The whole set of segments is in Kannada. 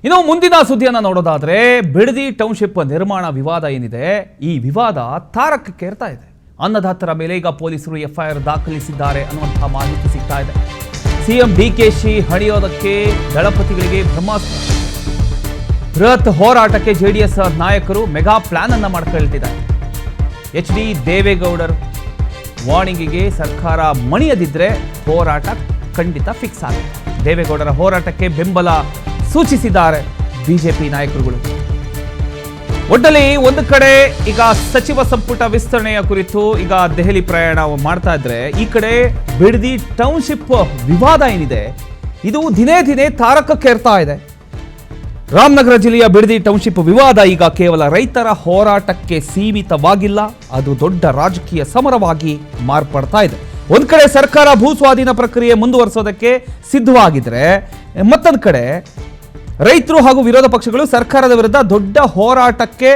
ಇನ್ನು ಮುಂದಿನ ಸುದ್ದಿಯನ್ನು ನೋಡೋದಾದ್ರೆ ಬಿಡದಿ ಟೌನ್ಶಿಪ್ ನಿರ್ಮಾಣ ವಿವಾದ ಏನಿದೆ, ಈ ವಿವಾದ ತಾರಕಕ್ಕೇರ್ತಾ ಇದೆ. ಅನ್ನದಾತರ ಮೇಲೆ ಈಗ ಪೊಲೀಸರು ಎಫ್ಐಆರ್ ದಾಖಲಿಸಿದ್ದಾರೆ ಅನ್ನುವಂತಹ ಮಾಹಿತಿ ಸಿಗ್ತಾ ಇದೆ. ಸಿಎಂ ಡಿಕೆಶಿ ಹಣಿಯೋದಕ್ಕೆ ದಳಪತಿಗಳಿಗೆ ಬ್ರಹ್ಮಾಸ್ತ್ರ. ಬೃಹತ್ ಹೋರಾಟಕ್ಕೆ ಜೆಡಿಎಸ್ ನಾಯಕರು ಮೆಗಾ ಪ್ಲಾನ್ ಅನ್ನ ಮಾಡ್ಕೊಳ್ತಿದ್ದಾರೆ. ಎಚ್.ಡಿ. ದೇವೇಗೌಡರ್ ವಾರ್ನಿಂಗಿಗೆ ಸರ್ಕಾರ ಮಣಿಯದಿದ್ರೆ ಹೋರಾಟ ಖಂಡಿತ ಫಿಕ್ಸ್ ಆಗುತ್ತೆ. ದೇವೇಗೌಡರ ಹೋರಾಟಕ್ಕೆ ಬೆಂಬಲ ಸೂಚಿಸಿದ್ದಾರೆ ಬಿಜೆಪಿ ನಾಯಕರುಗಳು. ಒಟ್ಟಲ್ಲಿ ಒಂದು ಕಡೆ ಈಗ ಸಚಿವ ಸಂಪುಟ ವಿಸ್ತರಣೆಯ ಕುರಿತು ಈಗ ದೆಹಲಿ ಪ್ರಯಾಣ ಮಾಡ್ತಾ ಇದ್ರೆ, ಈ ಕಡೆ ಬಿಡದಿ ಟೌನ್ಶಿಪ್ ವಿವಾದ ಏನಿದೆ ಇದು ದಿನೇ ದಿನೇ ತಾರಕಕ್ಕೇರ್ತಾ ಇದೆ. ರಾಮನಗರ ಜಿಲ್ಲೆಯ ಬಿಡದಿ ಟೌನ್ಶಿಪ್ ವಿವಾದ ಈಗ ಕೇವಲ ರೈತರ ಹೋರಾಟಕ್ಕೆ ಸೀಮಿತವಾಗಿಲ್ಲ, ಅದು ದೊಡ್ಡ ರಾಜಕೀಯ ಸಮರವಾಗಿ ಮಾರ್ಪಡ್ತಾ ಇದೆ. ಒಂದ್ ಕಡೆ ಸರ್ಕಾರ ಭೂ ಸ್ವಾಧೀನ ಪ್ರಕ್ರಿಯೆ ಮುಂದುವರಿಸೋದಕ್ಕೆ ಸಿದ್ಧವಾಗಿದ್ರೆ, ಮತ್ತೊಂದು ಕಡೆ ರೈತರು ಹಾಗೂ ವಿರೋಧ ಪಕ್ಷಗಳು ಸರ್ಕಾರದ ವಿರುದ್ಧ ದೊಡ್ಡ ಹೋರಾಟಕ್ಕೆ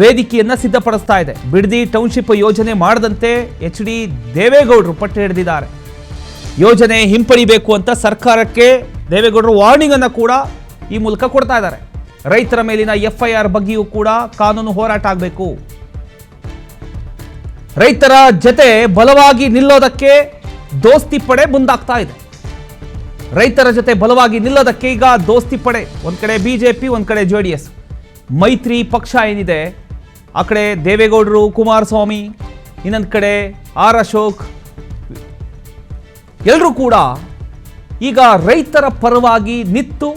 ವೇದಿಕೆಯನ್ನ ಸಿದ್ಧಪಡಿಸ್ತಾ ಇದೆ. ಬಿಡದಿ ಟೌನ್ಶಿಪ್ ಯೋಜನೆ ಮಾಡದಂತೆ ಎಚ್.ಡಿ. ದೇವೇಗೌಡರು ಪಟ್ಟು ಹಿಡಿದಿದ್ದಾರೆ. ಯೋಜನೆ ಹಿಂಪಡಿಬೇಕು ಅಂತ ಸರ್ಕಾರಕ್ಕೆ ದೇವೇಗೌಡರು ವಾರ್ನಿಂಗ್ ಅನ್ನ ಕೂಡ ಈ ಮೂಲಕ ಕೊಡ್ತಾ ಇದ್ದಾರೆ. ರೈತರ ಮೇಲಿನ ಎಫ್ಐಆರ್ ಬಗ್ಗೆಯೂ ಕೂಡ ಕಾನೂನು ಹೋರಾಟ ಆಗಬೇಕು. ರೈತರ ಜೊತೆ ಬಲವಾಗಿ ನಿಲ್ಲೋದಕ್ಕೆ ದೋಸ್ತಿ ಪಡೆ ಮುಂದಾಗ್ತಾ ಇದೆ. ರೈತರ ಜೊತೆ ಬಲವಾಗಿ ನಿಲ್ಲೋದಕ್ಕೆ ಈಗ ದೋಸ್ತಿ ಪಡೆ, ಒಂದ್ ಕಡೆ ಬಿಜೆಪಿ, ಒಂದ್ ಕಡೆ ಜೆಡಿಎಸ್ ಮೈತ್ರಿ ಪಕ್ಷ ಏನಿದೆ, ಆ ಕಡೆ ದೇವೇಗೌಡರು, ಕುಮಾರಸ್ವಾಮಿ, ಇನ್ನೊಂದು ಕಡೆ ಆರ್ ಅಶೋಕ್, ಎಲ್ಲರೂ ಕೂಡ ಈಗ ರೈತರ ಪರವಾಗಿ ನಿಂತು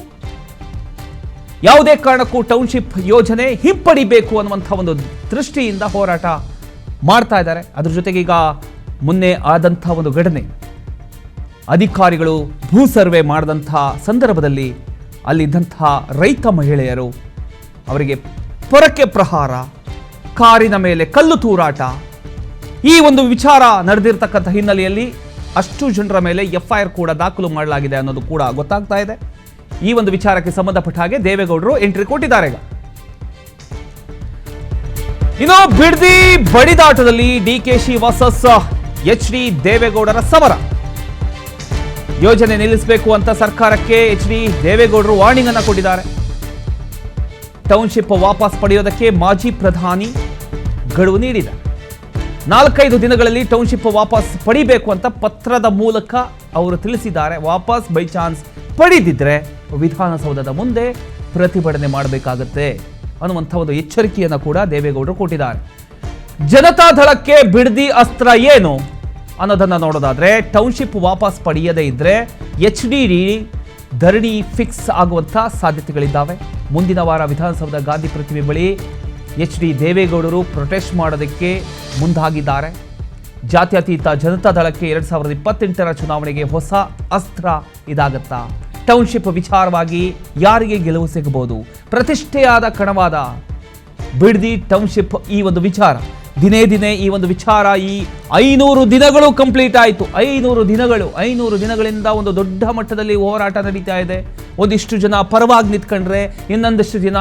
ಯಾವುದೇ ಕಾರಣಕ್ಕೂ ಟೌನ್ಶಿಪ್ ಯೋಜನೆ ಹಿಂಪಡಿಬೇಕು ಅನ್ನುವಂಥ ಒಂದು ದೃಷ್ಟಿಯಿಂದ ಹೋರಾಟ ಮಾಡ್ತಾ ಇದ್ದಾರೆ. ಅದ್ರ ಜೊತೆಗೆ ಈಗ ಮೊನ್ನೆ ಆದಂಥ ಒಂದು ಘಟನೆ, ಅಧಿಕಾರಿಗಳು ಭೂ ಸರ್ವೆ ಮಾಡಿದಂಥ ಸಂದರ್ಭದಲ್ಲಿ ಅಲ್ಲಿದ್ದಂತಹ ರೈತ ಮಹಿಳೆಯರು ಅವರಿಗೆ ಪೊರಕೆ ಪ್ರಹಾರ, ಕಾರಿನ ಮೇಲೆ ಕಲ್ಲು ತೂರಾಟ, ಈ ಒಂದು ವಿಚಾರ ನಡೆದಿರ್ತಕ್ಕಂಥ ಹಿನ್ನೆಲೆಯಲ್ಲಿ ಅಷ್ಟು ಜನರ ಮೇಲೆ ಎಫ್ಐಆರ್ ಕೂಡ ದಾಖಲು ಮಾಡಲಾಗಿದೆ ಅನ್ನೋದು ಕೂಡ ಗೊತ್ತಾಗ್ತಾ ಇದೆ. ಈ ಒಂದು ವಿಚಾರಕ್ಕೆ ಸಂಬಂಧಪಟ್ಟ ಹಾಗೆ ದೇವೇಗೌಡರು ಎಂಟ್ರಿ ಕೊಟ್ಟಿದ್ದಾರೆ. ಈಗ ಇನ್ನು ಬಿಡದಿ ಬಡಿದಾಟದಲ್ಲಿ ಡಿಕೆಶಿ ವರ್ಸಸ್ ಎಚ್.ಡಿ. ದೇವೇಗೌಡರ ಸಮರ. ಯೋಜನೆ ನಿಲ್ಲಿಸಬೇಕು ಅಂತ ಸರ್ಕಾರಕ್ಕೆ ಎಚ್.ಡಿ. ದೇವೇಗೌಡರು ವಾರ್ನಿಂಗ್ ಅನ್ನು ಕೊಟ್ಟಿದ್ದಾರೆ. ಟೌನ್ಶಿಪ್ ವಾಪಸ್ ಪಡೆಯೋದಕ್ಕೆ ಮಾಜಿ ಪ್ರಧಾನಿ ಗಡುವು ನೀಡಿದ್ದಾರೆ. 4-5 ದಿನಗಳಲ್ಲಿ ಟೌನ್ಶಿಪ್ ವಾಪಸ್ ಪಡಿಬೇಕು ಅಂತ ಪತ್ರದ ಮೂಲಕ ಅವರು ತಿಳಿಸಿದ್ದಾರೆ. ವಾಪಸ್ ಬೈ ಚಾನ್ಸ್ ಪಡೆದಿದ್ರೆ ವಿಧಾನಸೌಧದ ಮುಂದೆ ಪ್ರತಿಭಟನೆ ಮಾಡಬೇಕಾಗುತ್ತೆ ಅನ್ನುವಂಥ ಒಂದು ಎಚ್ಚರಿಕೆಯನ್ನು ಕೂಡ ದೇವೇಗೌಡರು ಕೊಟ್ಟಿದ್ದಾರೆ. ಜನತಾ ದಳಕ್ಕೆ ಬಿಡದಿ ಅಸ್ತ್ರ ಏನು ಅನ್ನೋದನ್ನ ನೋಡೋದಾದ್ರೆ, ಟೌನ್ಶಿಪ್ ವಾಪಸ್ ಪಡೆಯದೇ ಇದ್ರೆ ಎಚ್.ಡಿ. ಧರಣಿ ಫಿಕ್ಸ್ ಆಗುವಂಥ ಸಾಧ್ಯತೆಗಳಿದ್ದಾವೆ. ಮುಂದಿನ ವಾರ ವಿಧಾನಸೌಧ ಗಾಂಧಿ ಪ್ರತಿಮೆ ಬಳಿ ಎಚ್.ಡಿ. ದೇವೇಗೌಡರು ಪ್ರೊಟೆಸ್ಟ್ ಮಾಡೋದಕ್ಕೆ ಮುಂದಾಗಿದ್ದಾರೆ. ಜಾತ್ಯತೀತ ಜನತಾ ದಳಕ್ಕೆ 2028ರ ಚುನಾವಣೆಗೆ ಹೊಸ ಅಸ್ತ್ರ ಇದಾಗತ್ತಾ? ಟೌನ್ಶಿಪ್ ವಿಚಾರವಾಗಿ ಯಾರಿಗೆ ಗೆಲುವು ಸಿಗಬಹುದು? ಪ್ರತಿಷ್ಠೆಯಾದ ಕಣವಾದ ಬಿಡದಿ ಟೌನ್ಶಿಪ್ ಈ ಒಂದು ವಿಚಾರ ದಿನೇ ದಿನೇ ಈ ಒಂದು ವಿಚಾರ ಈ 500 ದಿನಗಳು ಕಂಪ್ಲೀಟ್ ಆಯಿತು. 500 ದಿನಗಳಿಂದ ಒಂದು ದೊಡ್ಡ ಮಟ್ಟದಲ್ಲಿ ಹೋರಾಟ ನಡೀತಾ ಇದೆ. ಒಂದಿಷ್ಟು ಜನ ಪರವಾಗಿ ನಿಂತ್ಕೊಂಡ್ರೆ, ಇನ್ನೊಂದಷ್ಟು ಜನ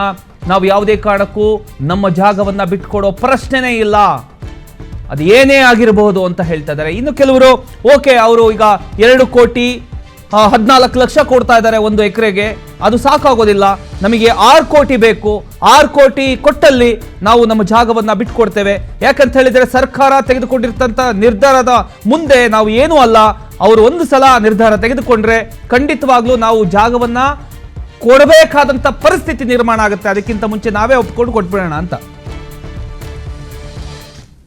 ನಾವು ಯಾವುದೇ ಕಾರಣಕ್ಕೂ ನಮ್ಮ ಜಾಗವನ್ನ ಬಿಟ್ಕೊಡೋ ಪ್ರಶ್ನೆನೇ ಇಲ್ಲ, ಅದು ಏನೇ ಆಗಿರಬಹುದು ಅಂತ ಹೇಳ್ತಾ ಇದ್ದಾರೆ. ಇನ್ನು ಕೆಲವರು ಓಕೆ, ಅವರು ಈಗ 2,14,00,000 ಕೊಡ್ತಾ ಇದ್ದಾರೆ ಒಂದು ಎಕರೆಗೆ, ಅದು ಸಾಕಾಗೋದಿಲ್ಲ, ನಮಗೆ 6 ಕೋಟಿ ಬೇಕು, 6 ಕೋಟಿ ಕೊಟ್ಟಲ್ಲಿ ನಾವು ನಮ್ಮ ಜಾಗವನ್ನ ಬಿಟ್ಕೊಡ್ತೇವೆ. ಯಾಕಂತ ಹೇಳಿದ್ರೆ ಸರ್ಕಾರ ತೆಗೆದುಕೊಂಡಿರ್ತಂಥ ನಿರ್ಧಾರದ ಮುಂದೆ ನಾವು ಏನೂ ಅಲ್ಲ. ಅವರು ಒಂದು ಸಲ ನಿರ್ಧಾರ ತೆಗೆದುಕೊಂಡ್ರೆ ಖಂಡಿತವಾಗ್ಲೂ ನಾವು ಜಾಗವನ್ನ ಕೊಡಬೇಕಾದಂಥ ಪರಿಸ್ಥಿತಿ ನಿರ್ಮಾಣ ಆಗುತ್ತೆ. ಅದಕ್ಕಿಂತ ಮುಂಚೆ ನಾವೇ ಒಪ್ಕೊಂಡು ಕೊಟ್ಬಿಡೋಣ ಅಂತ